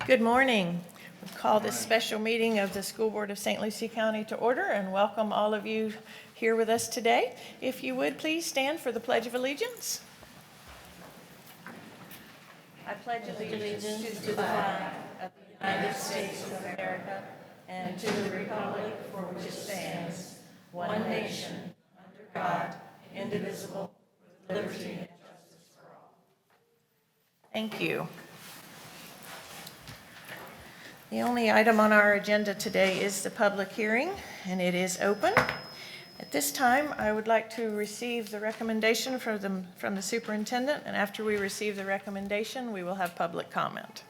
Good morning. We call this special meeting of the School Board of St. Lucie County to order and welcome all of you here with us today. If you would, please stand for the Pledge of Allegiance. I pledge allegiance to the flag of the United States of America and to the republic for which it stands, one nation, under God, indivisible, with liberty and justice for all. Thank you. The only item on our agenda today is the public hearing, and it is open. At this time, I would like to receive the recommendation from the superintendent, and after we receive the recommendation, we will have public comment.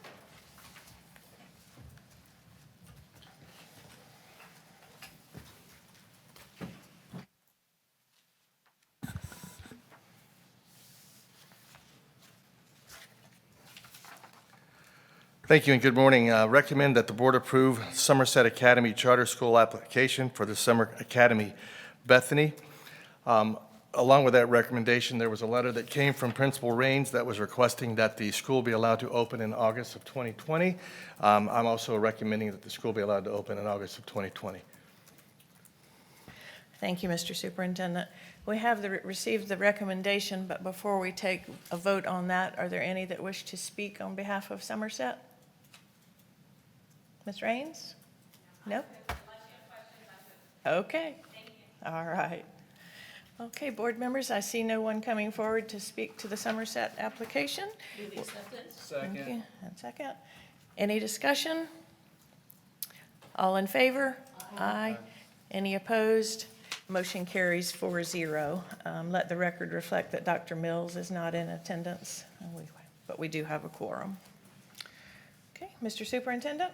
Thank you and good morning. Recommend that the board approve Somerset Academy Charter School application for the Summer Academy Bethany. Along with that recommendation, there was a letter that came from Principal Raines that was requesting that the school be allowed to open in August of 2020. I'm also recommending that the school be allowed to open in August of 2020. Thank you, Mr. Superintendent. We have received the recommendation, but before we take a vote on that, are there any that wish to speak on behalf of Somerset? Ms. Raines? No? Okay. All right. Okay, board members, I see no one coming forward to speak to the Somerset application. Duly accepted. Thank you. And second. Any discussion? All in favor? Aye. Any opposed? Motion carries 4-0. Let the record reflect that Dr. Mills is not in attendance, but we do have a quorum. Okay, Mr. Superintendent?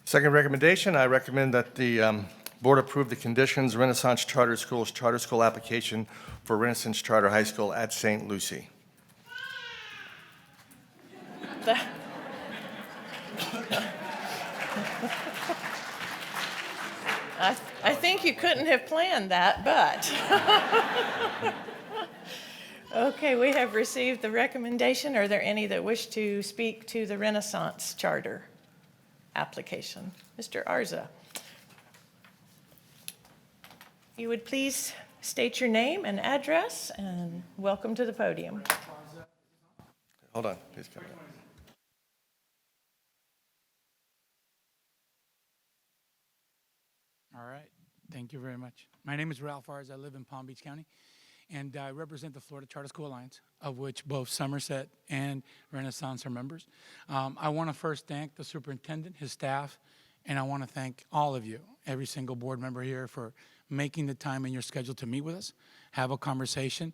Second recommendation, I recommend that the board approve the conditions Renaissance Charter School's charter school application for Renaissance Charter High School at St. Lucie. I think you couldn't have planned that, but. Okay, we have received the recommendation. Are there any that wish to speak to the Renaissance Charter application? Mr. Arzo. If you would please state your name and address, and welcome to the podium. Hold on, please come down. All right. Thank you very much. My name is Ralph Arzo. I live in Palm Beach County, and I represent the Florida Charter School Alliance, of which both Somerset and Renaissance are members. I want to first thank the superintendent, his staff, and I want to thank all of you, every single board member here, for making the time in your schedule to meet with us, have a conversation,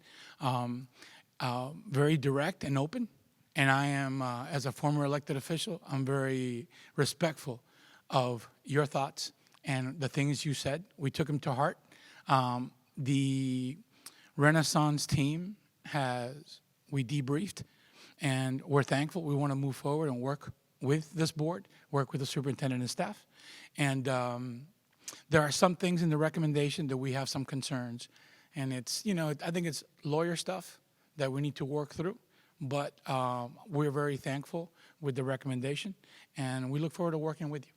very direct and open. And I am, as a former elected official, I'm very respectful of your thoughts and the things you said. We took them to heart. The Renaissance team we debriefed, and we're thankful. We want to move forward and work with this board, work with the superintendent and staff. And there are some things in the recommendation that we have some concerns. And it's, I think it's lawyer stuff that we need to work through. But we're very thankful with the recommendation, and we look forward to working with you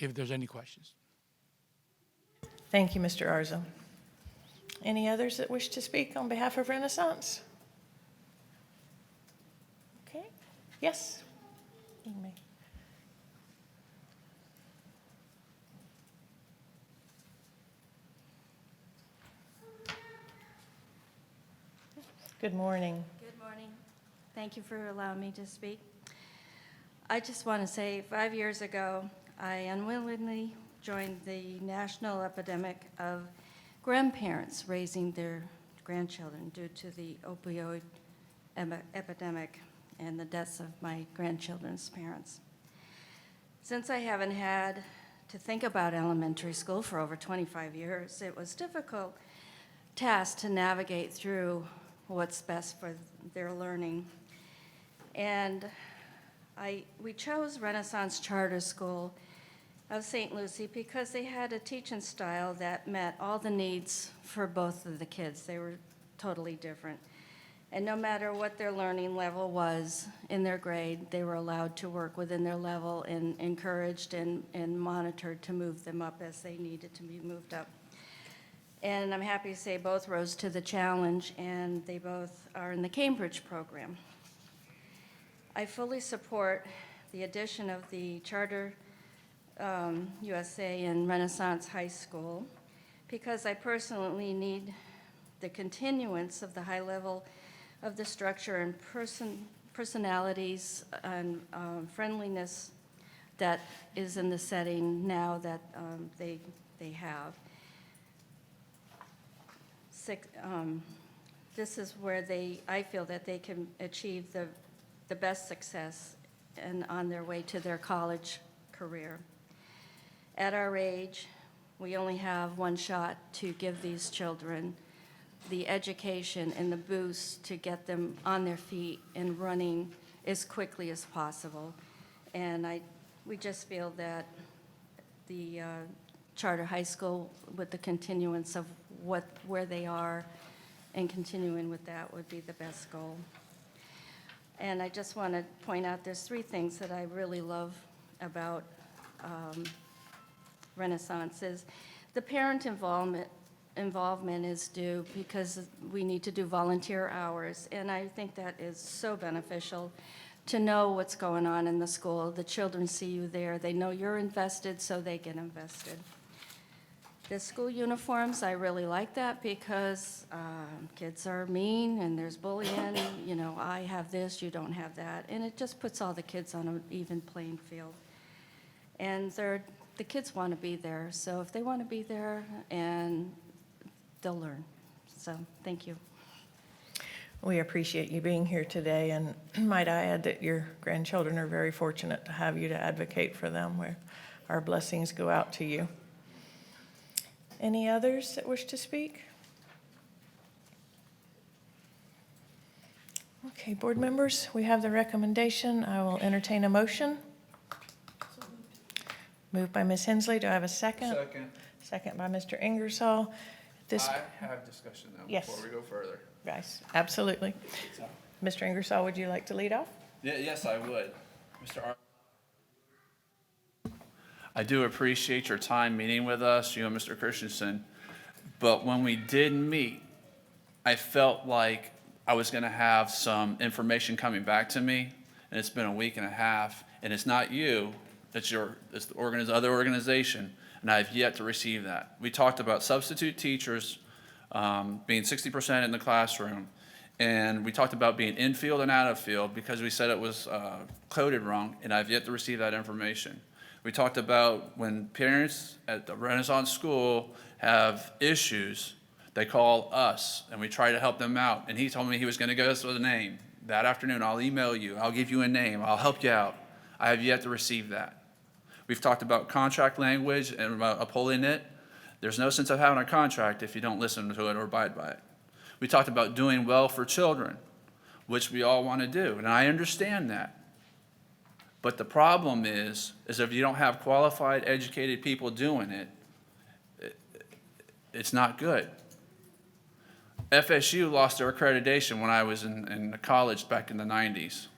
if there's any questions. Thank you, Mr. Arzo. Any others that wish to speak on behalf of Renaissance? Okay. Yes. You may. Good morning. Good morning. Thank you for allowing me to speak. I just want to say 5 years ago, I unwillingly joined the national epidemic of grandparents raising their grandchildren due to the opioid epidemic and the deaths of my grandchildren's parents. Since I haven't had to think about elementary school for over 25 years, it was a difficult task to navigate through what's best for their learning. And we chose Renaissance Charter School of St. Lucie because they had a teaching style that met all the needs for both of the kids. They were totally different. And no matter what their learning level was in their grade, they were allowed to work within their level and encouraged and monitored to move them up as they needed to be moved up. And I'm happy to say both rose to the challenge, and they both are in the Cambridge program. I fully support the addition of the Charter USA and Renaissance High School because I personally need the continuance of the high level of the structure and personalities and friendliness that is in the setting now that they have. This is where I feel that they can achieve the best success and on their way to their college career. At our age, we only have one shot to give these children the education and the boost to get them on their feet and running as quickly as possible. And we just feel that the charter high school, with the continuance of where they are and continuing with that, would be the best goal. And I just want to point out there's 3 things that I really love about Renaissance is the parent involvement is due because we need to do volunteer hours, and I think that is so beneficial to know what's going on in the school. The children see you there. They know you're invested, so they get invested. The school uniforms, I really like that because kids are mean and there's bullying. You know, I have this, you don't have that. And it just puts all the kids on an even playing field. And the kids want to be there. So if they want to be there, and they'll learn. So thank you. We appreciate you being here today, and might I add that your grandchildren are very fortunate to have you to advocate for them, where our blessings go out to you. Any others that wish to speak? Okay, board members, we have the recommendation. I will entertain a motion. Moved by Ms. Hensley. Do I have a second? Second. Second by Mr. Ingersoll. I have discussion though, Yes. before we go further. Guys, absolutely. Mr. Ingersoll, would you like to lead off? Yes, I would. Mr. I do appreciate your time meeting with us, you and Mr. Christensen, but when we did meet, I felt like I was going to have some information coming back to me, and it's been a week and a half, and it's not you, it's the other organization, and I've yet to receive that. We talked about substitute teachers being 60% in the classroom, and we talked about being in field and out of field because we said it was coded wrong, and I've yet to receive that information. We talked about when parents at the Renaissance School have issues, they call us, and we try to help them out. And he told me he was going to give us a name. That afternoon, I'll email you. I'll give you a name. I'll help you out. I have yet to receive that. We've talked about contract language and about upholding it. There's no sense of having a contract if you don't listen to it or abide by it. We talked about doing well for children, which we all want to do, and I understand that. But the problem is if you don't have qualified, educated people doing it, it's not good. FSU lost their accreditation when I was in college back in the 90s.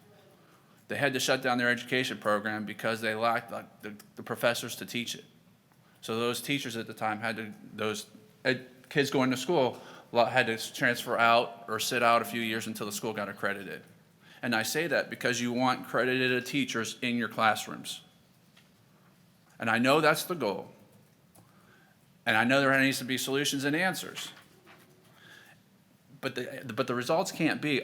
They had to shut down their education program because they lacked the professors to teach it. So those teachers at the time kids going to school had to transfer out or sit out a few years until the school got accredited. And I say that because you want accredited teachers in your classrooms. And I know that's the goal. And I know there needs to be solutions and answers. But the results can't be,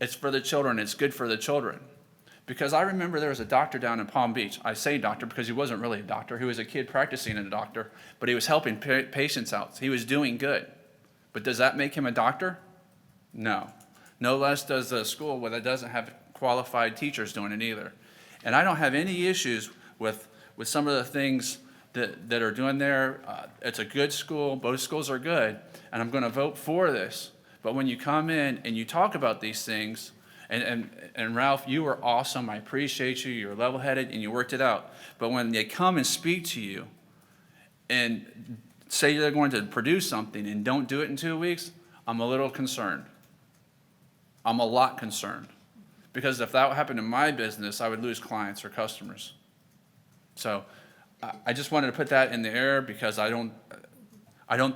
it's for the children, it's good for the children. Because I remember there was a doctor down in Palm Beach. I say doctor because he wasn't really a doctor. He was a kid practicing as a doctor, but he was helping patients out. He was doing good. But does that make him a doctor? No. No less does the school that doesn't have qualified teachers doing it either. And I don't have any issues with some of the things that are doing there. It's a good school. Both schools are good. And I'm going to vote for this. But when you come in and you talk about these things, and Ralph, you were awesome. I appreciate you. You're level-headed and you worked it out. But when they come and speak to you and say they're going to produce something and don't do it in 2 weeks, I'm a little concerned. I'm a lot concerned. Because if that happened in my business, I would lose clients or customers. So I just wanted to put that in the air because I don't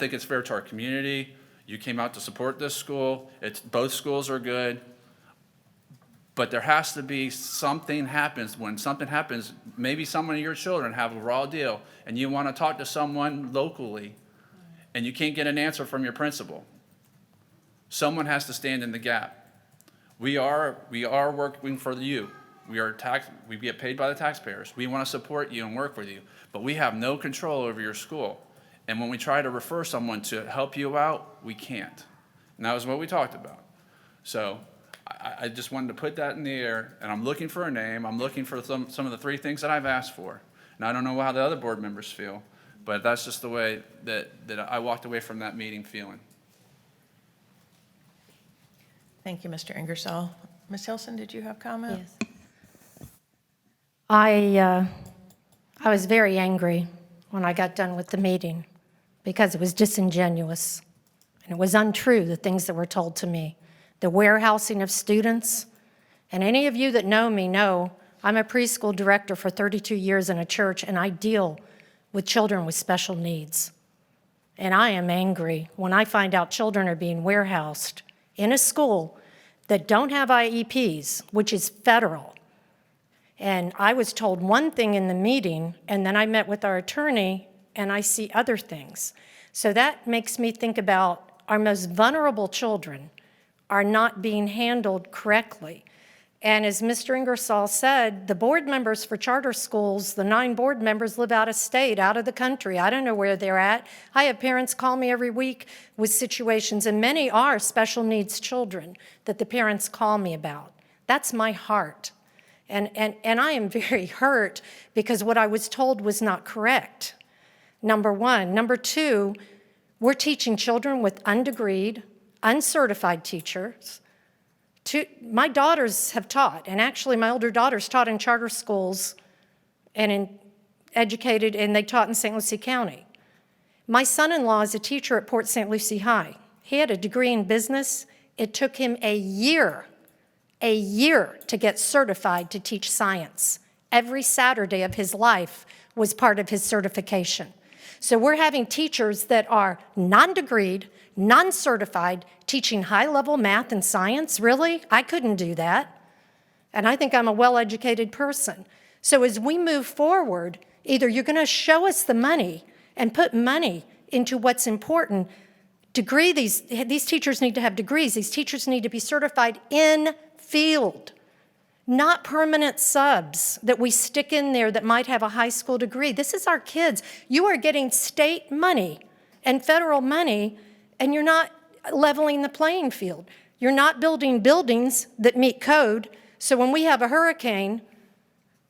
think it's fair to our community. You came out to support this school. Both schools are good. But there has to be something happens. When something happens, maybe some of your children have a raw deal and you want to talk to someone locally and you can't get an answer from your principal. Someone has to stand in the gap. We are working for you. We get paid by the taxpayers. We want to support you and work with you, but we have no control over your school. And when we try to refer someone to help you out, we can't. And that was what we talked about. So I just wanted to put that in the air, and I'm looking for a name. I'm looking for some of the 3 things that I've asked for. And I don't know how the other board members feel, but that's just the way that I walked away from that meeting feeling. Thank you, Mr. Ingersoll. Ms. Hilson, did you have comment? Yes. I was very angry when I got done with the meeting because it was disingenuous and it was untrue, the things that were told to me. The warehousing of students, and any of you that know me know I'm a preschool director for 32 years in a church, and I deal with children with special needs. And I am angry when I find out children are being warehoused in a school that don't have IEPs, which is federal. And I was told one thing in the meeting, and then I met with our attorney, and I see other things. So that makes me think about our most vulnerable children are not being handled correctly. And as Mr. Ingersoll said, the board members for charter schools, the 9 board members live out of state, out of the country. I don't know where they're at. I have parents call me every week with situations, and many are special needs children that the parents call me about. That's my heart. And I am very hurt because what I was told was not correct, number one. Number two, we're teaching children with undegreed, uncertified teachers. My daughters have taught, and actually my older daughters taught in charter schools and educated, and they taught in St. Lucie County. My son-in-law is a teacher at Port St. Lucie High. He had a degree in business. It took him a year to get certified to teach science. Every Saturday of his life was part of his certification. So we're having teachers that are non-degreed, non-certified, teaching high-level math and science. Really? I couldn't do that. And I think I'm a well-educated person. So as we move forward, either you're going to show us the money and put money into what's important. These teachers need to have degrees. These teachers need to be certified in field, not permanent subs that we stick in there that might have a high school degree. This is our kids. You are getting state money and federal money, and you're not leveling the playing field. You're not building buildings that meet code. So when we have a hurricane,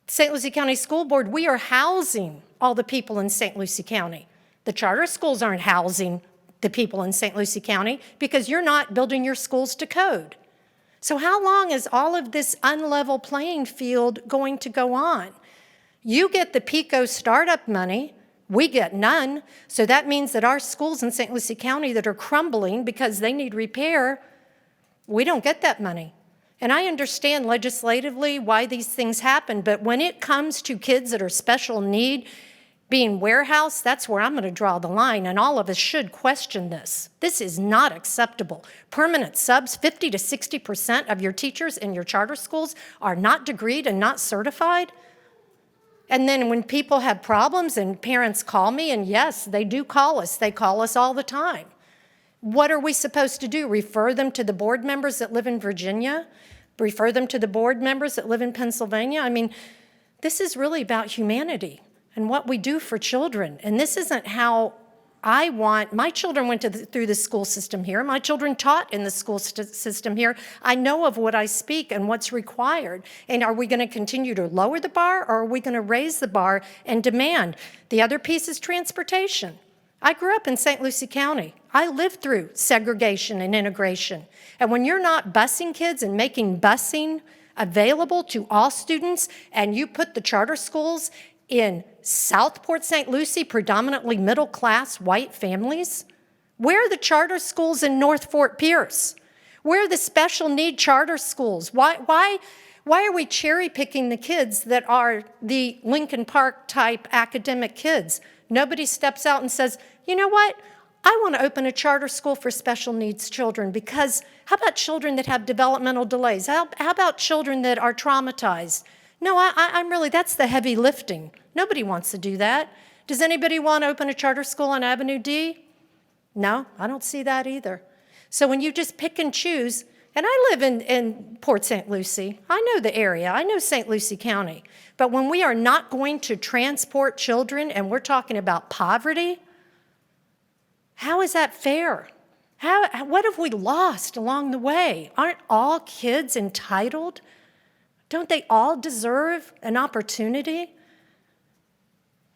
St. Lucie County School Board, we are housing all the people in St. Lucie County. The charter schools aren't housing the people in St. Lucie County because you're not building your schools to code. So how long is all of this unlevel playing field going to go on? You get the PICO startup money, we get none. So that means that our schools in St. Lucie County that are crumbling because they need repair, we don't get that money. And I understand legislatively why these things happen, but when it comes to kids that are special need being warehoused, that's where I'm going to draw the line, and all of us should question this. This is not acceptable. Permanent subs, 50 to 60% of your teachers in your charter schools are not degreed and not certified. And then when people have problems and parents call me, and yes, they do call us. They call us all the time. What are we supposed to do? Refer them to the board members that live in Virginia? Refer them to the board members that live in Pennsylvania? I mean, this is really about humanity and what we do for children. And this isn't how I want. My children went through the school system here. My children taught in the school system here. I know of what I speak and what's required. And are we going to continue to lower the bar, or are we going to raise the bar and demand? The other piece is transportation. I grew up in St. Lucie County. I lived through segregation and integration. And when you're not busing kids and making busing available to all students, and you put the charter schools in Southport St. Lucie, predominantly middle-class white families? Where are the charter schools in North Fort Pierce? Where are the special need charter schools? Why are we cherry picking the kids that are the Lincoln Park type academic kids? Nobody steps out and says, you know what? I want to open a charter school for special needs children, because how about children that have developmental delays? How about children that are traumatized? No, I'm really, that's the heavy lifting. Nobody wants to do that. Does anybody want to open a charter school on Avenue D? No, I don't see that either. So when you just pick and choose, and I live in Port St. Lucie, I know the area, I know St. Lucie County, but when we are not going to transport children and we're talking about poverty, how is that fair? What have we lost along the way? Aren't all kids entitled? Don't they all deserve an opportunity?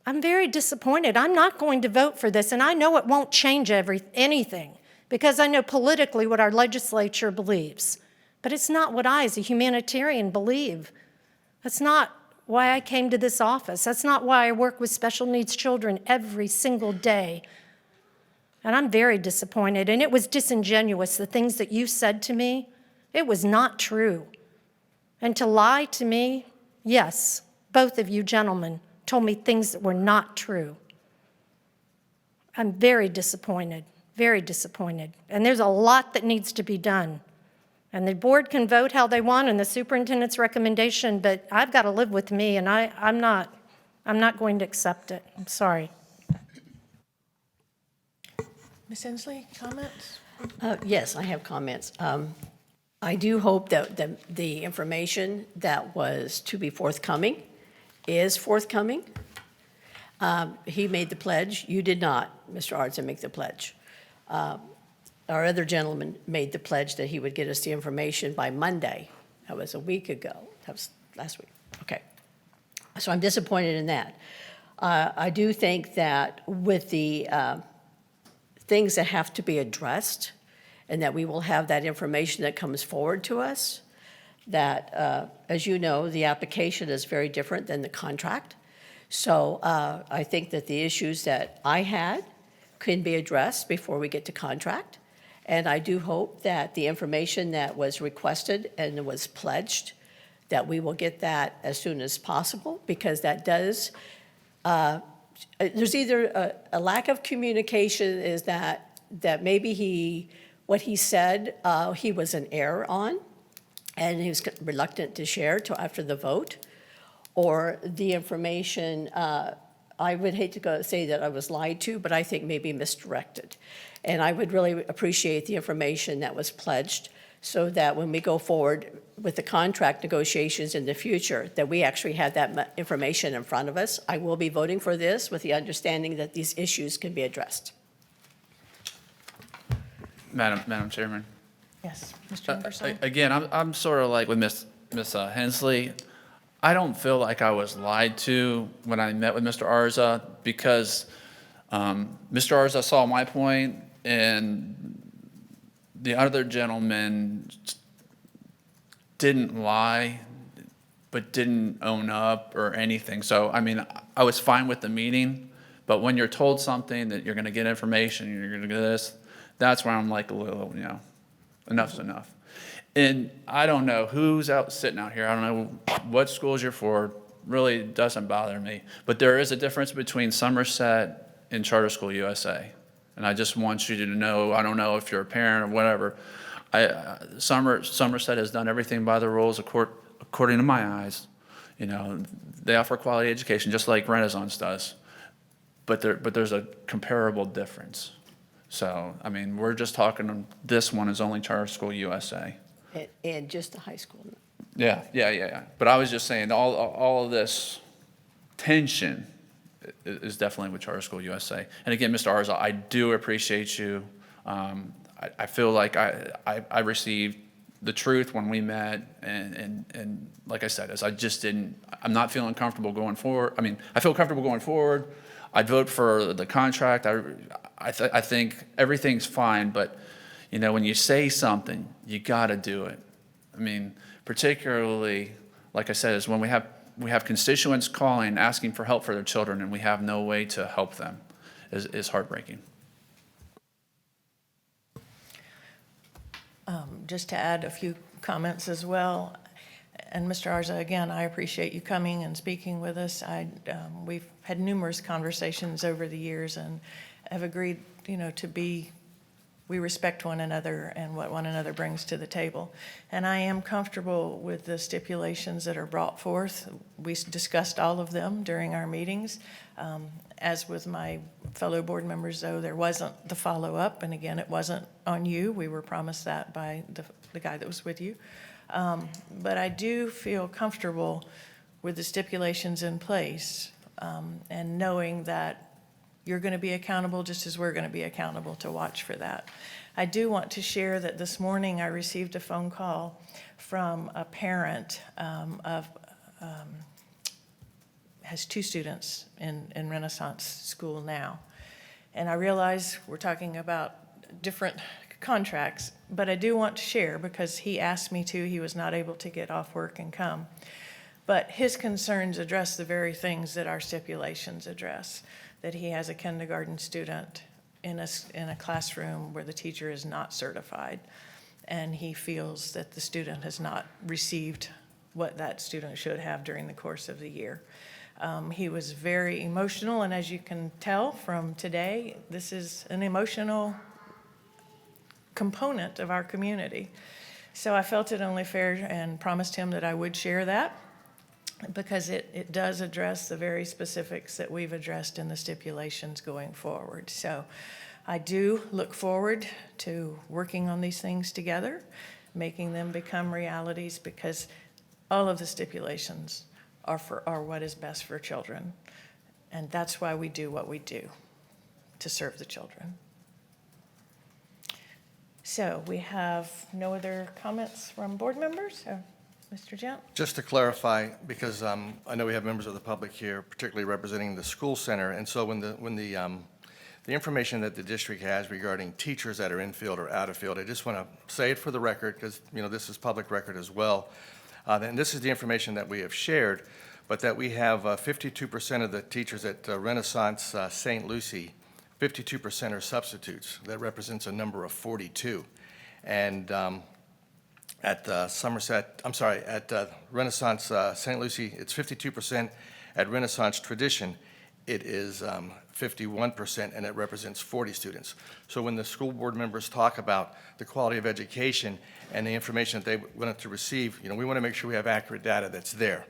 I'm very disappointed. I'm not going to vote for this, and I know it won't change anything, because I know politically what our legislature believes. But it's not what I, as a humanitarian, believe. That's not why I came to this office. That's not why I work with special needs children every single day. And I'm very disappointed, and it was disingenuous, the things that you said to me. It was not true. And to lie to me, yes, both of you gentlemen told me things that were not true. I'm very disappointed, very disappointed. And there's a lot that needs to be done. And the board can vote how they want in the superintendent's recommendation, but I've got to live with me, and I'm not going to accept it. I'm sorry. Ms. Inslee, comments? Yes, I have comments. I do hope that the information that was to be forthcoming is forthcoming. He made the pledge. You did not, Mr. Arzo, make the pledge. Our other gentleman made the pledge that he would get us the information by Monday. That was a week ago. That was last week. Okay. So I'm disappointed in that. I do think that with the things that have to be addressed, and that we will have that information that comes forward to us, that, as you know, the application is very different than the contract. So I think that the issues that I had can be addressed before we get to contract. And I do hope that the information that was requested and was pledged, that we will get that as soon as possible, because that does, there's either a lack of communication, is that maybe what he said, he was in error on, and he was reluctant to share till after the vote, or the information, I would hate to say that I was lied to, but I think maybe misdirected. And I would really appreciate the information that was pledged, so that when we go forward with the contract negotiations in the future, that we actually have that information in front of us. I will be voting for this with the understanding that these issues can be addressed. Madam Chairman. Yes, Mr. Ingersoll? Again, I'm sort of like with Miss Hensley. I don't feel like I was lied to when I met with Mr. Arzo, because Mr. Arzo saw my point, and the other gentleman didn't lie, but didn't own up or anything. So, I mean, I was fine with the meeting, but when you're told something that you're going to get information, you're going to get this, that's where I'm like a little, enough's enough. And I don't know who's sitting out here. I don't know what schools you're for. Really doesn't bother me. But there is a difference between Somerset and Charter School USA. And I just want you to know, I don't know if you're a parent or whatever, Somerset has done everything by the rules according to my eyes. They offer quality education just like Renaissance does. But there's a comparable difference. So, I mean, we're just talking, this one is only Charter School USA. And just the high school. Yeah. But I was just saying, all of this tension is definitely with Charter School USA. And again, Mr. Arzo, I do appreciate you. I feel like I received the truth when we met, and like I said, I'm not feeling comfortable going forward. I mean, I feel comfortable going forward. I'd vote for the contract. I think everything's fine, but when you say something, you got to do it. I mean, particularly, like I said, is when we have constituents calling, asking for help for their children, and we have no way to help them, is heartbreaking. just to add a few comments as well. And Mr. Arzo, again, I appreciate you coming and speaking with us. We've had numerous conversations over the years and have agreed, we respect one another and what one another brings to the table. And I am comfortable with the stipulations that are brought forth. We discussed all of them during our meetings. As with my fellow board members, though, there wasn't the follow-up, and again, it wasn't on you. We were promised that by the guy that was with you. But I do feel comfortable with the stipulations in place, and knowing that you're going to be accountable just as we're going to be accountable to watch for that. I do want to share that this morning I received a phone call from a parent has 2 students in Renaissance School now. And I realize we're talking about different contracts, but I do want to share because he asked me to. He was not able to get off work and come. But his concerns address the very things that our stipulations address, that he has a kindergarten student in a classroom where the teacher is not certified, and he feels that the student has not received what that student should have during the course of the year. He was very emotional, and as you can tell from today, this is an emotional component of our community. So I felt it only fair and promised him that I would share that, because it does address the very specifics that we've addressed in the stipulations going forward. So I do look forward to working on these things together, making them become realities, because all of the stipulations are what is best for children. And that's why we do what we do, to serve the children. So we have no other comments from board members? Mr. Gent? Just to clarify, because I know we have members of the public here, particularly representing the school center, and so when the information that the district has regarding teachers that are in field or out of field, I just want to say it for the record, because this is public record as well. And this is the information that we have shared, but that we have 52% of the teachers at Renaissance St. Lucie, 52% are substitutes. That represents a number of 42. And at Renaissance St. Lucie, it's 52%. At Renaissance Tradition, it is 51%, and it represents 40 students. So when the school board members talk about the quality of education and the information that they wanted to receive, we want to make sure we have accurate data that's there.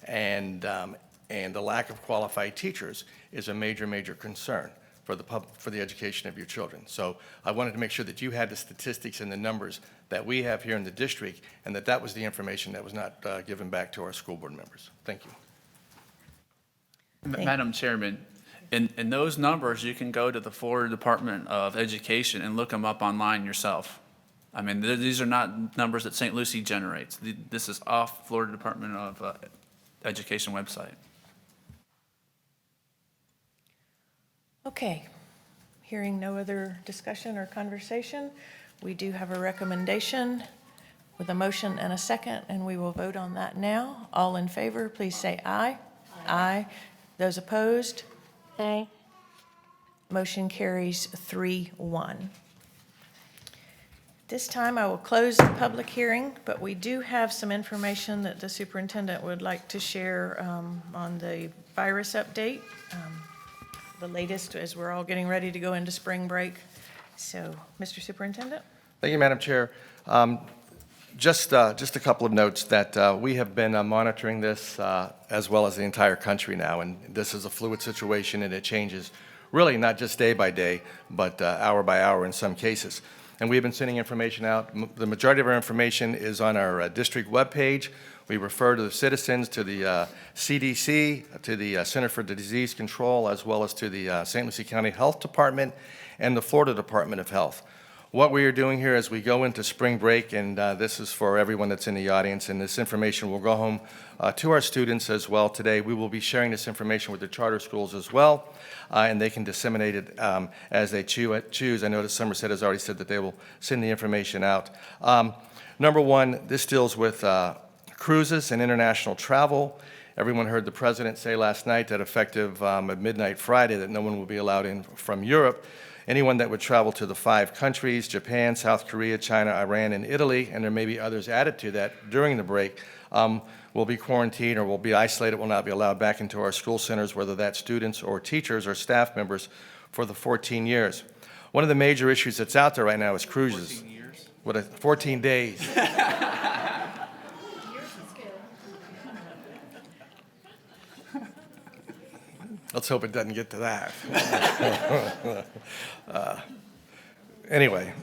And the lack of qualified teachers is a major, major concern for the education of your children. So I wanted to make sure that you had the statistics and the numbers that we have here in the district, and that was the information that was not given back to our school board members. Thank you. Madam Chairman, in those numbers, you can go to the Florida Department of Education and look them up online yourself. I mean, these are not numbers that St. Lucie generates. This is off Florida Department of Education website. Okay. Hearing no other discussion or conversation, we do have a recommendation with a motion and a second, and we will vote on that now. All in favor, please say aye. Aye. Those opposed? Nay. Motion carries 3-1. This time I will close the public hearing, but we do have some information that the superintendent would like to share on the virus update. The latest as we're all getting ready to go into spring break. So, Mr. Superintendent? Thank you, Madam Chair. Just a couple of notes that we have been monitoring this as well as the entire country now, and this is a fluid situation, and it changes really not just day by day, but hour by hour in some cases. And we've been sending information out. The majority of our information is on our district webpage. We refer to the citizens, to the CDC, to the Center for Disease Control, as well as to the St. Lucie County Health Department and the Florida Department of Health. What we are doing here as we go into spring break, and this is for everyone that's in the audience, and this information will go home to our students as well today. We will be sharing this information with the charter schools as well, and they can disseminate it as they choose. I notice Somerset has already said that they will send the information out. Number one, this deals with cruises and international travel. Everyone heard the president say last night that effective at midnight Friday that no one will be allowed in from Europe. Anyone that would travel to the 5 countries, Japan, South Korea, China, Iran, and Italy, and there may be others added to that during the break, will be quarantined or will be isolated, will not be allowed back into our school centers, whether that's students or teachers or staff members, for the 14 years. One of the major issues that's out there right now is cruises. 14 years? 14 days. Let's hope it doesn't get to that. Anyway,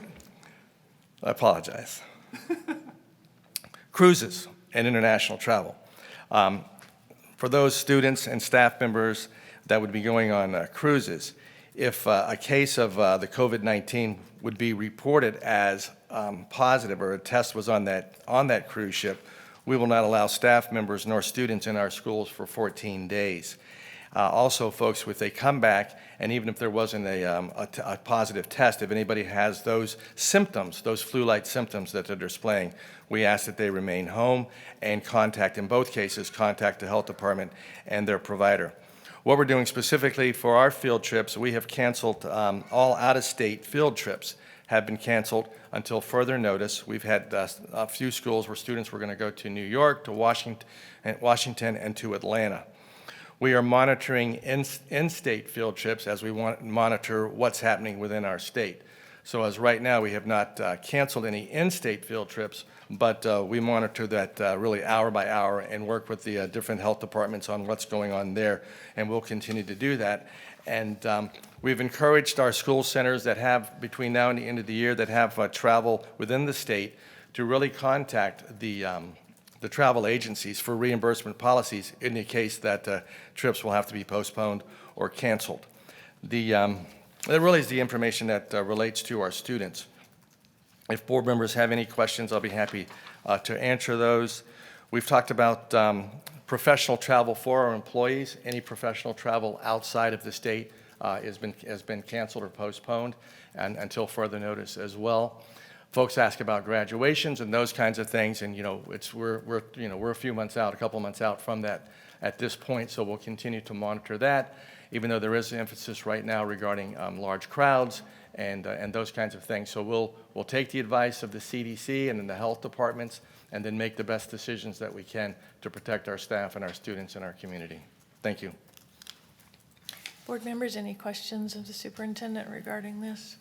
I apologize. Cruises and international travel. For those students and staff members that would be going on cruises, if a case of the COVID-19 would be reported as positive or a test was on that cruise ship, we will not allow staff members nor students in our schools for 14 days. Also, folks, if they come back, and even if there wasn't a positive test, if anybody has those symptoms, those flu-like symptoms that they're displaying, we ask that they remain home and in both cases, contact the health department and their provider. What we're doing specifically for our field trips, we have canceled all out-of-state field trips have been canceled until further notice. We've had a few schools where students were going to go to New York, to Washington, and to Atlanta. We are monitoring in-state field trips as we monitor what's happening within our state. So as right now, we have not canceled any in-state field trips, but we monitor that really hour by hour and work with the different health departments on what's going on there, and we'll continue to do that. And we've encouraged our school centers that have, between now and the end of the year, that have travel within the state to really contact the travel agencies for reimbursement policies in the case that trips will have to be postponed or canceled. That really is the information that relates to our students. If board members have any questions, I'll be happy to answer those. We've talked about professional travel for our employees. Any professional travel outside of the state has been canceled or postponed and until further notice as well. Folks ask about graduations and those kinds of things, and we're a few months out, a couple months out from that at this point, so we'll continue to monitor that, even though there is an emphasis right now regarding large crowds and those kinds of things. So we'll take the advice of the CDC and then the health departments, and then make the best decisions that we can to protect our staff and our students and our community. Thank you. Board members, any questions of the superintendent regarding this?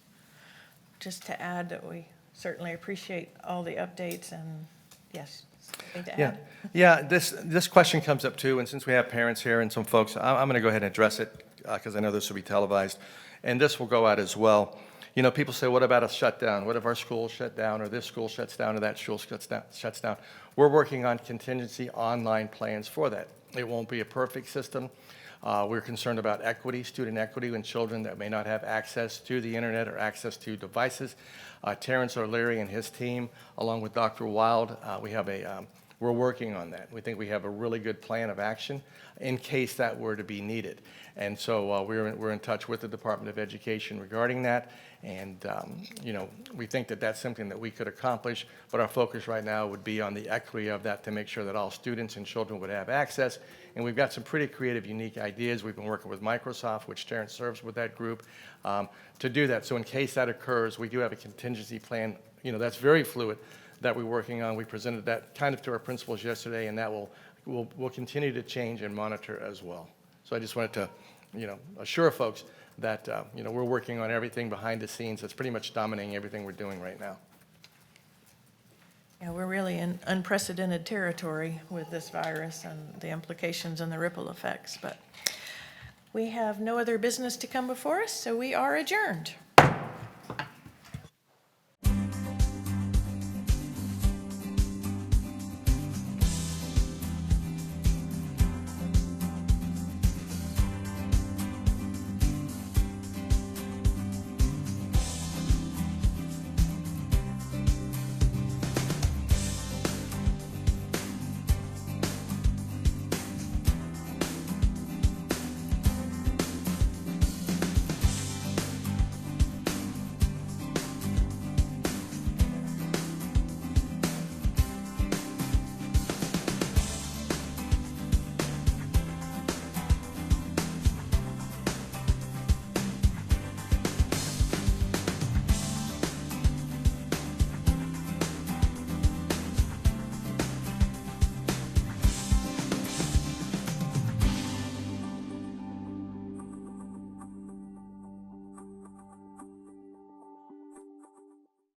Just to add that we certainly appreciate all the updates, and yes, something to add. Yeah. This question comes up too, and since we have parents here and some folks, I'm going to go ahead and address it because I know this will be televised, and this will go out as well. People say, what about a shutdown? What if our school shut down, or this school shuts down, or that school shuts down? We're working on contingency online plans for that. It won't be a perfect system. We're concerned about equity, student equity, and children that may not have access to the internet or access to devices. Terrence O'Leary and his team, along with Dr. Wild, we're working on that. We think we have a really good plan of action in case that were to be needed. And so we're in touch with the Department of Education regarding that. And, we think that that's something that we could accomplish, but our focus right now would be on the equity of that to make sure that all students and children would have access. And we've got some pretty creative, unique ideas. We've been working with Microsoft, which Terrence serves with that group, to do that. So in case that occurs, we do have a contingency plan, that's very fluid, that we're working on. We presented that kind of to our principals yesterday, and that will continue to change and monitor as well. So I just wanted to, assure folks that, we're working on everything behind the scenes that's pretty much dominating everything we're doing right now. Yeah, we're really in unprecedented territory with this virus and the implications and the ripple effects, but we have no other business to come before us, so we are adjourned.